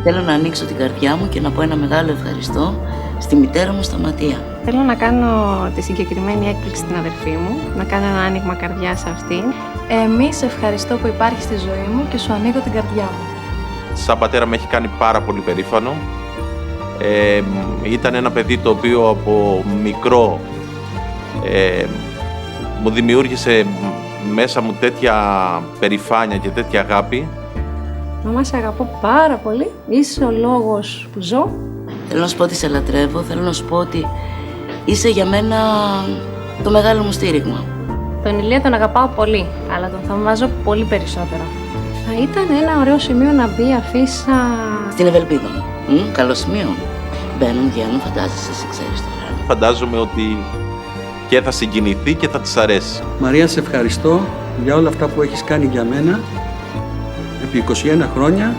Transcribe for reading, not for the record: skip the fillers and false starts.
Θέλω να ανοίξω την καρδιά μου και να πω ένα μεγάλο ευχαριστώ στη μητέρα μου Σταματία. Θέλω να κάνω τη συγκεκριμένη έκπληξη στην αδερφή μου, να κάνω ένα άνοιγμα καρδιάς σε αυτήν. Σε ευχαριστώ που υπάρχει στη ζωή μου και σου ανοίγω την καρδιά μου. Σαν πατέρα με έχει κάνει πάρα πολύ περήφανο. Ήταν ένα παιδί το οποίο από μικρό μου δημιούργησε μέσα μου τέτοια περηφάνεια και τέτοια αγάπη. Μαμά, σε αγαπώ πάρα πολύ. Είσαι ο λόγος που ζω. Θέλω να σου πω ότι σε λατρεύω, θέλω να σου πω ότι είσαι για μένα το μεγάλο μου στήριγμα. Τον Ηλία τον αγαπάω πολύ, αλλά τον θαυμάζω πολύ περισσότερο. Θα ήταν ένα ωραίο σημείο να μπει αφίσα... Στην Ευελπίδα μου. Καλό σημείο. Μπαίνουν, βγαίνουν, φαντάζεσαι, εσύ ξέρεις τώρα. Φαντάζομαι ότι και θα συγκινηθεί και θα της αρέσει. Μαρία, σε ευχαριστώ για όλα αυτά που έχεις κάνει για μένα επί 21 χρόνια